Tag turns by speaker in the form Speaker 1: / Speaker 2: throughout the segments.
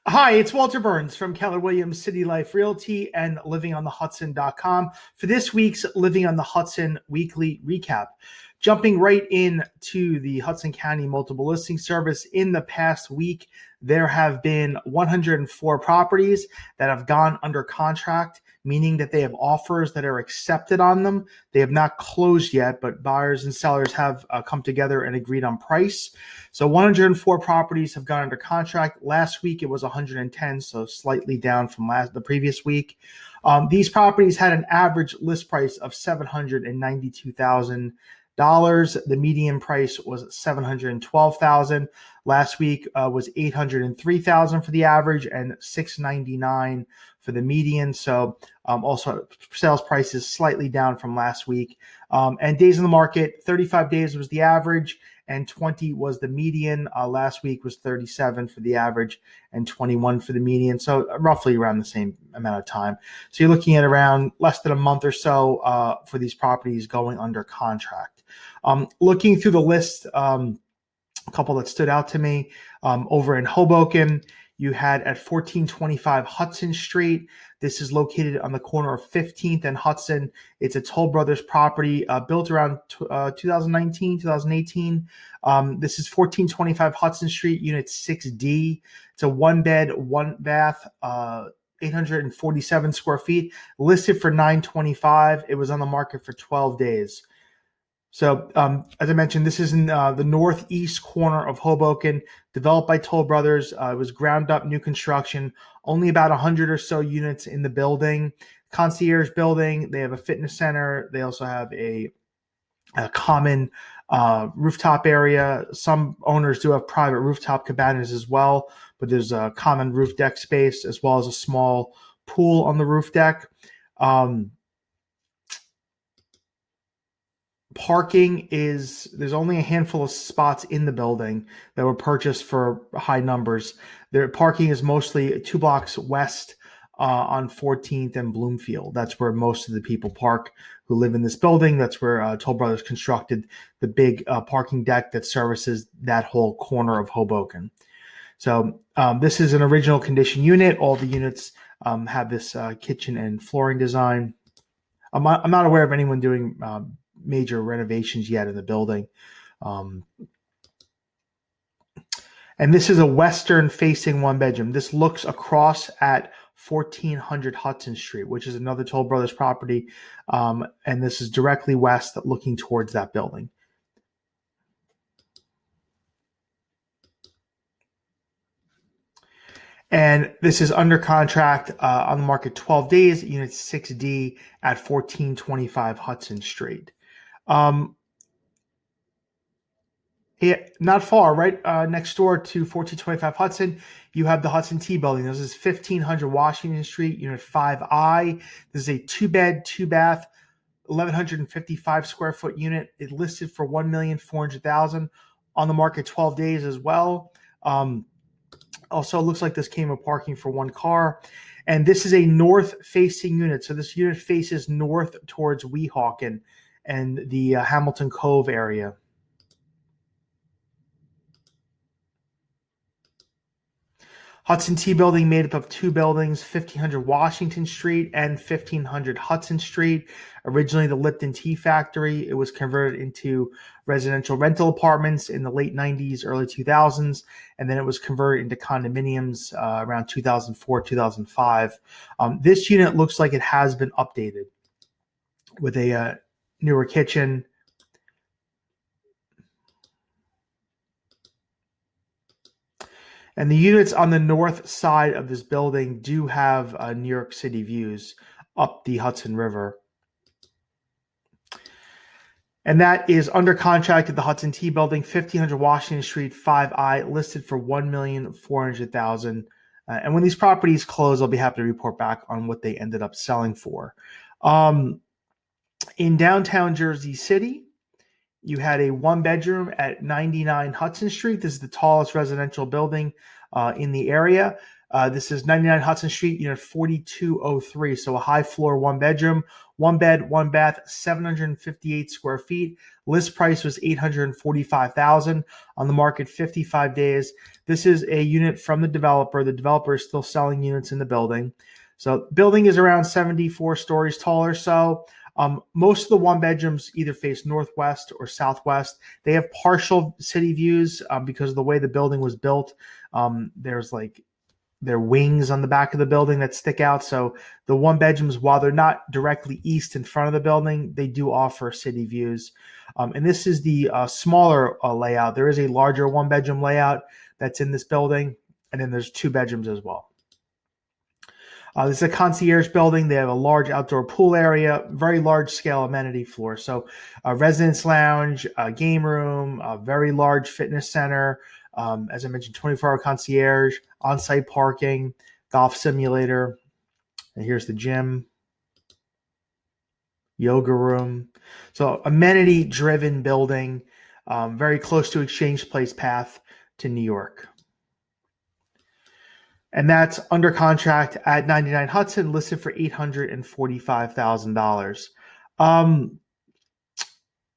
Speaker 1: Hi, it's Walter Burns from Keller Williams City Life Realty and livingonthehudson.com for this week's Living on the Hudson weekly recap. Jumping right into the Hudson County Multiple Listing Service, in the past week, there have been 104 properties that have gone under contract, meaning that they have offers that are accepted on them. They have not closed yet, but buyers and sellers have come together and agreed on price. So 104 properties have gone under contract. Last week it was 110, so slightly down from the previous week. These properties had an average list price of $792,000. The median price was $712,000. Last week was $803,000 for the average and $699 for the median. So also sales prices slightly down from last week. And days in the market, 35 days was the average and 20 was the median. Last week was 37 for the average and 21 for the median. So roughly around the same amount of time. So you're looking at around less than a month or so for these properties going under contract. Looking through the list, a couple that stood out to me, over in Hoboken, you had at 1425 Hudson Street. This is located on the corner of 15th and Hudson. It's a Toll Brothers property built around 2019, 2018. This is 1425 Hudson Street, Unit 6D. It's a one bed, one bath, 847 square feet, listed for $925. It was on the market for 12 days. So, as I mentioned, this is in the northeast corner of Hoboken, developed by Toll Brothers. It was ground up, new construction, only about 100 or so units in the building. Concierge building. They have a fitness center. They also have a common rooftop area. Some owners do have private rooftop cabanas as well, but there's a common roof deck space as well as a small pool on the roof deck. Parking there's only a handful of spots in the building that were purchased for high numbers. Their parking is mostly 2 blocks west on 14th and Bloomfield. That's where most of the people park who live in this building. That's where Toll Brothers constructed the big parking deck that services that whole corner of Hoboken. So this is an original condition unit. All the units have this kitchen and flooring design. I'm not aware of anyone doing major renovations yet in the building. And this is a western facing one bedroom. This looks across at 1400 Hudson Street, which is another Toll Brothers property. And this is directly west looking towards that building. And this is under contract on the market 12 days, Unit 6D at 1425 Hudson Street. Not far, right next door to 1425 Hudson, you have the Hudson T building. This is 1500 Washington Street, Unit 5I. This is a 2-bed, 2-bath, 1,155 square foot unit. It listed for $1,400,000 on the market 12 days as well. Also, it looks like this came with parking for 1 car. And this is a north-facing unit. So this unit faces north towards Weehawken and the Hamilton Cove area. Hudson T building made up of 2 buildings, 1500 Washington Street and 1500 Hudson Street. Originally the Lipton Tea Factory. It was converted into residential rental apartments in the late 90s, early 2000s, and then it was converted into condominiums around 2004, 2005. This unit looks like it has been updated with a newer kitchen. And the units on the north side of this building do have New York City views up the Hudson River. And that is under contract at the Hudson T building, 1500 Washington Street, 5I, listed for $1,400,000. And when these properties close, I'll be happy to report back on what they ended up selling for. In downtown Jersey City, you had a 1-bedroom at 99 Hudson Street. This is the tallest residential building in the area. This is 99 Hudson Street, unit 4203. So a high floor, one bedroom, one bed, one bath, 758 square feet. List price was $845,000, on the market 55 days. This is a unit from the developer. The developer is still selling units in the building. So building is around 74 stories tall or so. Most of the one bedrooms either face northwest or southwest. They have partial city views because of the way the building was built. There's like their wings on the back of the building that stick out. So the one bedrooms, while they're not directly east in front of the building, they do offer city views. And this is the smaller layout. There is a larger one bedroom layout that's in this building. And then there's two bedrooms as well. This is a concierge building. They have a large outdoor pool area, very large scale amenity floor. So a residence lounge, a game room, a very large fitness center. As I mentioned, 24-hour concierge, on-site parking, golf simulator. And here's the gym, yoga room. So amenity-driven building, very close to Exchange Place Path to New York. And that's under contract at 99 Hudson, listed for $845,000.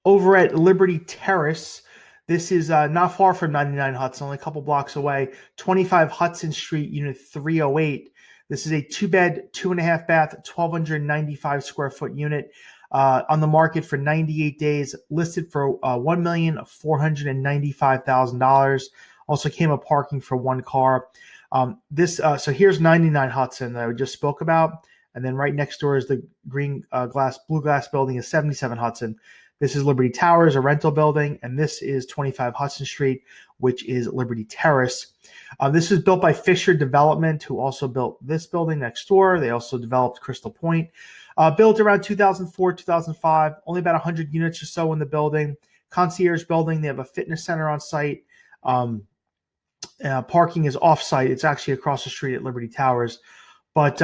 Speaker 1: Over at Liberty Terrace, this is not far from 99 Hudson, only a couple blocks away, 25 Hudson Street, unit 308. This is a two-bed, 2.5 bath, 1,295 square foot unit on the market for 98 days, listed for $1,495,000. Also came with parking for one car. So here's 99 Hudson that I just spoke about, and then right next door is the blue glass building is 77 Hudson. This is Liberty Towers, a rental building, and this is 25 Hudson Street, which is Liberty Terrace. This was built by Fisher Development, who also built this building next door. They also developed Crystal Point. Built around 2004, 2005, only about 100 units or so in the building. Concierge building, they have a fitness center on site. Parking is off-site. It's actually across the street at Liberty Towers. But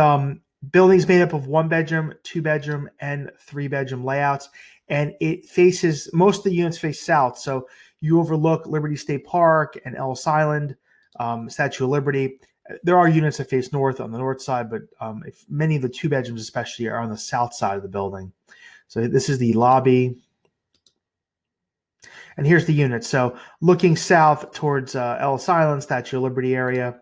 Speaker 1: building's made up of one bedroom, two bedroom, and three bedroom layouts. And it faces, most of the units face south. So you overlook Liberty State Park and Ellis Island, Statue of Liberty. There are units that face north on the north side, but many of the two bedrooms especially are on the south side of the building. So this is the lobby. And here's the unit. So looking south towards Ellis Island, Statue of Liberty area.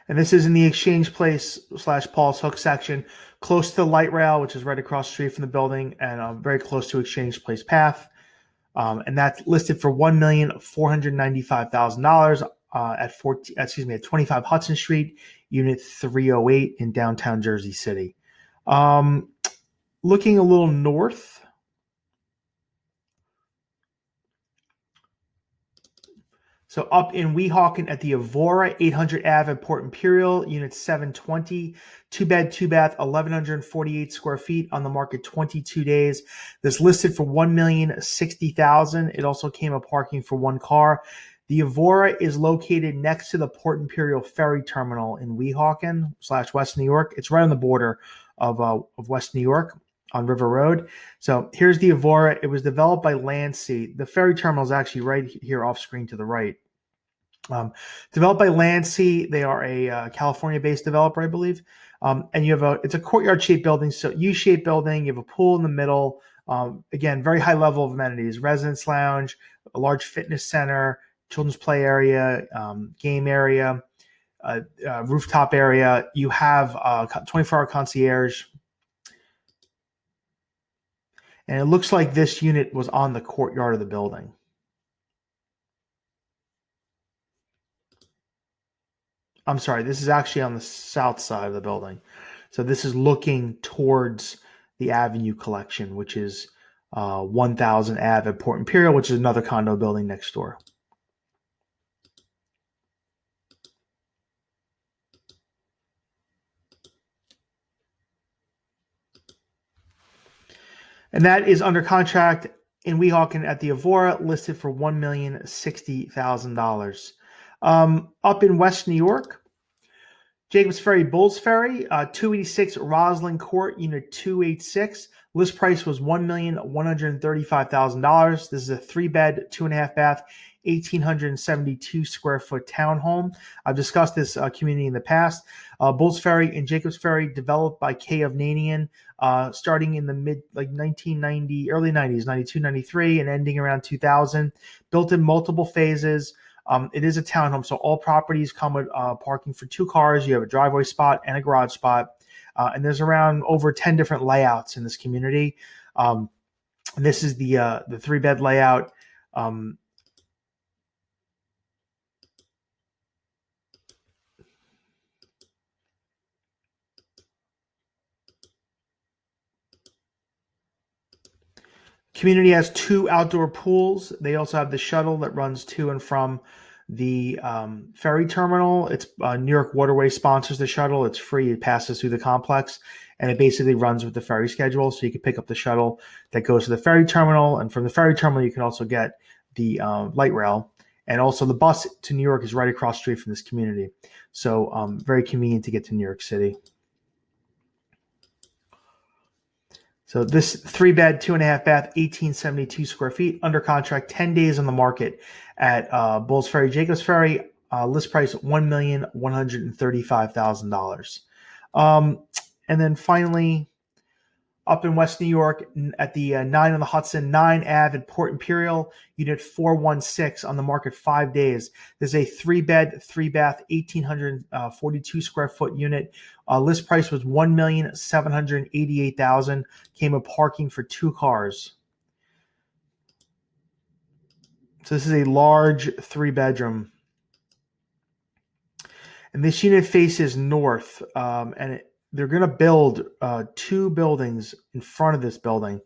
Speaker 1: And this is in the Exchange Place / Paul's Hook section, close to the light rail, which is right across the street from the building, and very close to Exchange Place Path. And that's listed for $1,495,000 at 25 Hudson Street, Unit 308 in downtown Jersey City. Looking a little north. So up in Weehawken at the Evora, 800 Ave at Port Imperial, Unit 720, two bed, two bath, 1,148 square feet, on the market 22 days. This listed for $1,060,000. It also came with parking for one car. The Evora is located next to the Port Imperial Ferry Terminal in Weehawken / West New York. It's right on the border of West New York on River Road. So here's the Evora. It was developed by Landsea. The ferry terminal is actually right here off screen to the right. Developed by Landsea. They are a California-based developer, I believe. And it's a courtyard-shaped building, so U-shaped building. You have a pool in the middle. Again, very high level of amenities: residence lounge, a large fitness center, children's play area, game area, rooftop area. You have 24-hour concierge. And it looks like this unit was on the courtyard of the building. I'm sorry, this is actually on the south side of the building. So this is looking towards the Avenue Collection, which is 1000 Ave at Port Imperial, which is another condo building next door. And that is under contract in Weehawken at the Evora, listed for $1,060,000. Up in West New York, Jacobs Ferry, Bulls Ferry, 286 Roslyn Court, Unit 286. List price was $1,135,000. This is a 3-bed, 2.5-bath, 1,872 square foot townhome. I've discussed this community in the past. Bulls Ferry and Jacobs Ferry, developed by K. of Nanian, starting in the mid 1990, early 90s, 92, 93, and ending around 2000. Built in multiple phases. It is a townhome, so all properties come with parking for 2 cars. You have a driveway spot and a garage spot, and there's around over 10 different layouts in this community. This is the 3-bed layout. Community has 2 outdoor pools. They also have the shuttle that runs to and from the ferry terminal. It's New York Waterway sponsors the shuttle. It's free. It passes through the complex, and it basically runs with the ferry schedule. So you can pick up the shuttle that goes to the ferry terminal, and from the ferry terminal you can also get the light rail. And also the bus to New York is right across the street from this community. So very convenient to get to New York City. So this 3-bed, 2.5-bath, 1,872 square feet, under contract, 10 days on the market at Bulls Ferry, Jacobs Ferry. List price $1,135,000. And then finally, up in West New York at the 9 on the Hudson, 9 Ave at Port Imperial, Unit 416, on the market 5 days. There's a 3-bed, 3-bath, 1,842 square foot unit. List price was $1,788,000. Came with parking for 2 cars. So this is a large 3-bedroom. And this unit faces north, and they're going to build 2 buildings in front of this building.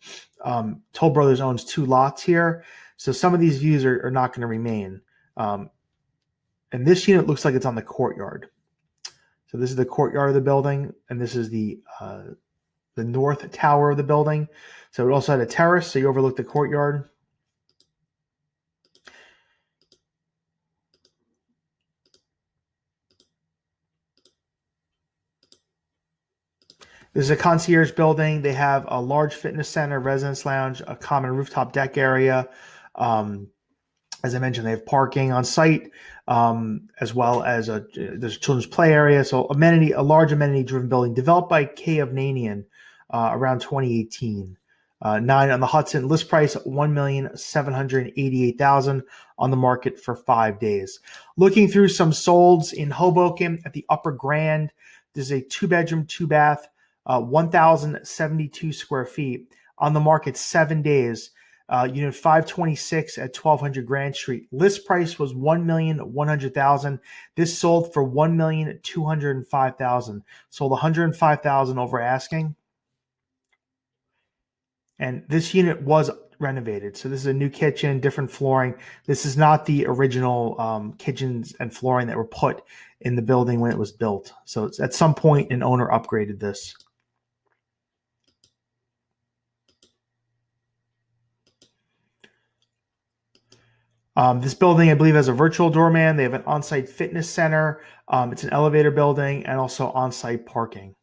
Speaker 1: Toll Brothers owns 2 lots here, so some of these views are not going to remain. And this unit looks like it's on the courtyard. So this is the courtyard of the building, and this is the north tower of the building. So it also had a terrace, so you overlook the courtyard. This is a concierge building. They have a large fitness center, residence lounge, a common rooftop deck area. As I mentioned, they have parking on site, as well as there's a children's play area. So a large amenity-driven building developed by K. of Nanian around 2018. 9 on the Hudson. List price $1,788,000, on the market for 5 days. Looking through some solds in Hoboken at the Upper Grand. There's a 2-bedroom, 2-bath, 1,072 square feet, on the market 7 days. Unit 526 at 1200 Grand Street. List price was $1,100,000. This sold for $1,205,000. Sold $105,000 over asking. And this unit was renovated. So this is a new kitchen, different flooring. This is not the original kitchens and flooring that were put in the building when it was built. So it's, at some point, an owner upgraded this. This building, I believe, has a virtual doorman. They have an on-site fitness center. It's an elevator building and also on-site parking.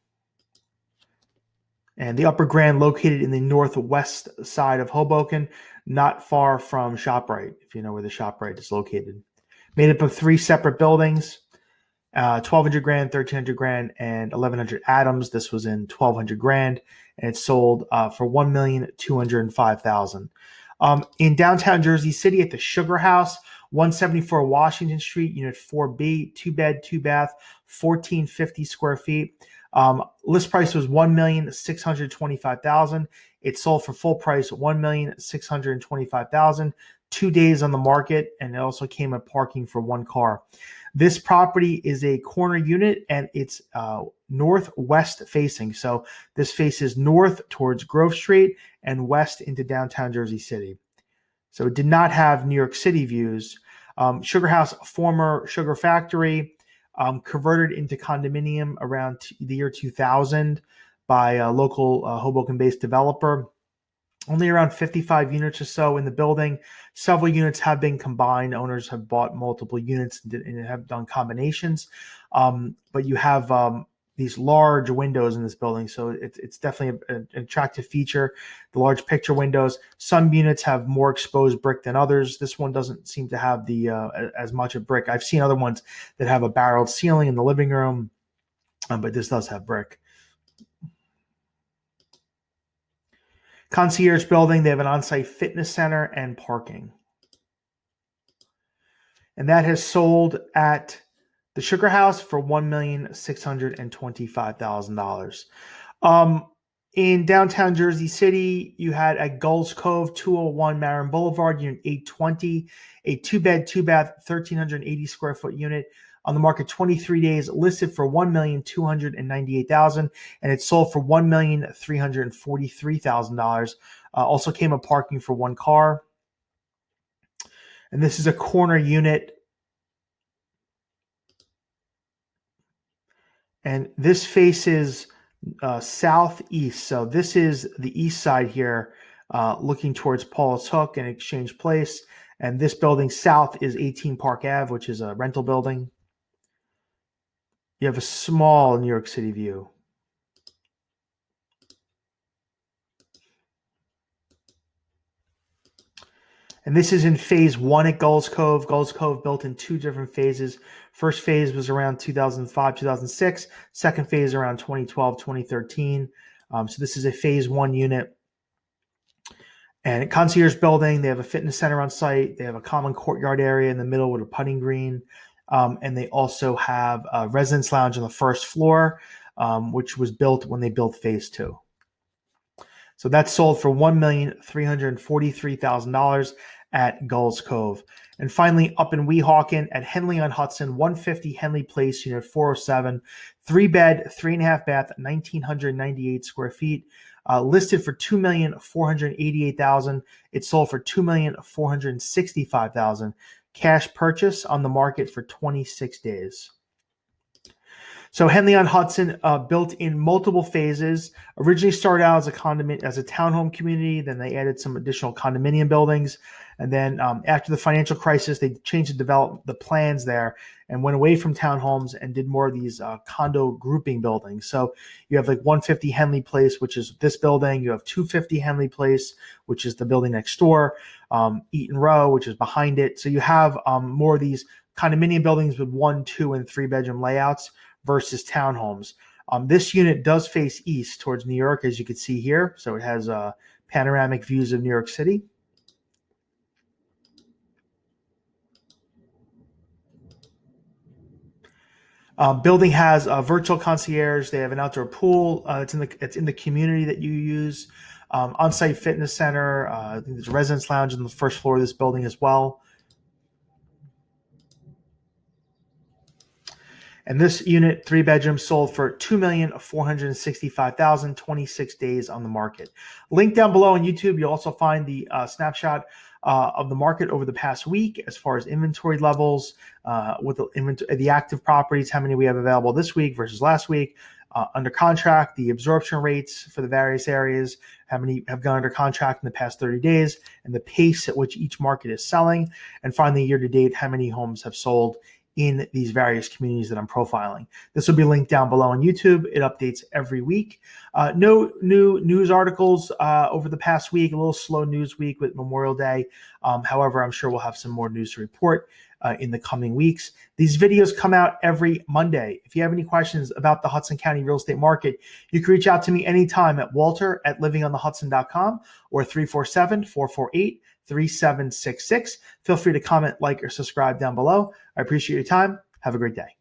Speaker 1: And the Upper Grand, located in the northwest side of Hoboken, not far from ShopRite, if you know where the ShopRite is located. Made up of 3 separate buildings, 1,200 grand, 1,300 grand, and 1,100 Adams. This was in 1,200 grand, and it sold for $1,205,000. In downtown Jersey City at the Sugar House, 174 Washington Street, Unit 4B, 2-bed, 2-bath, 1,450 square feet. List price was $1,625,000. It sold for full price $1,625,000. 2 days on the market, and it also came with parking for 1 car. This property is a corner unit, and it's northwest facing. So this faces north towards Grove Street and west into downtown Jersey City. So it did not have New York City views. Sugar House, former sugar factory, converted into condominium around the year 2000 by a local Hoboken-based developer. Only around 55 units or so in the building. Several units have been combined. Owners have bought multiple units and have done combinations. But you have these large windows in this building, so it's definitely an attractive feature. The large picture windows. Some units have more exposed brick than others. This one doesn't seem to have the as much of brick. I've seen other ones that have a barreled ceiling in the living room, but this does have brick. Concierge building, they have an on-site fitness center and parking. And that has sold at the Sugar House for $1,625,000. In downtown Jersey City, you had at Gulls Cove, 201 Marin Boulevard, unit 820, a 2-bed, 2-bath, 1,380 square foot unit on the market 23 days, listed for $1,298,000, and it sold for $1,343,000. Also came with parking for one car. And this is a corner unit. And this faces southeast. So this is the east side here, looking towards Paul's Hook and Exchange Place. And this building south is 18 Park Ave, which is a rental building. You have a small New York City view. And this is in phase 1 at Gulls Cove. Gulls Cove built in 2 different phases. First phase was around 2005, 2006. Second phase around 2012, 2013. So this is a phase 1 unit. And at Concierge building, they have a fitness center on site. They have a common courtyard area in the middle with a putting green. And they also have a residence lounge on the first floor, which was built when they built phase 2. So that sold for $1,343,000 at Gulls Cove. And finally, up in Weehawken at Henley on Hudson, 150 Henley Place, unit 407, 3-bed, 3.5-bath, 1,998 square feet, listed for $2,488,000. It sold for $2,465,000. Cash purchase on the market for 26 days. So Henley on Hudson, built in multiple phases. Originally started out as a townhome community. Then they added some additional condominium buildings. And then after the financial crisis, they changed the plans there and went away from townhomes and did more of these condo grouping buildings. So you have like 150 Henley Place, which is this building. You have 250 Henley Place, which is the building next door. Eaton Row, which is behind it. So you have more of these condominium buildings with 1, 2, and 3-bedroom layouts versus townhomes. This unit does face east towards New York, as you can see here. So it has panoramic views of New York City. Building has a virtual concierge. They have an outdoor pool. It's in the community that you use. On-site fitness center. I think there's a residence lounge on the first floor of this building as well. And this unit, 3 bedrooms, sold for $2,465,000, 26 days on the market. Link down below on YouTube. You'll also find the snapshot of the market over the past week as far as inventory levels, with the active properties, how many we have available this week versus last week, under contract, the absorption rates for the various areas, how many have gone under contract in the past 30 days, and the pace at which each market is selling. And finally, year to date, how many homes have sold in these various communities that I'm profiling. This will be linked down below on YouTube. It updates every week. No new news articles over the past week, a little slow news week with Memorial Day. However, I'm sure we'll have some more news to report in the coming weeks. These videos come out every Monday. If you have any questions about the Hudson County real estate market, you can reach out to me anytime at walter@livingonthehudson.com or 347-448-3766. Feel free to comment, like, or subscribe down below. I appreciate your time. Have a great day.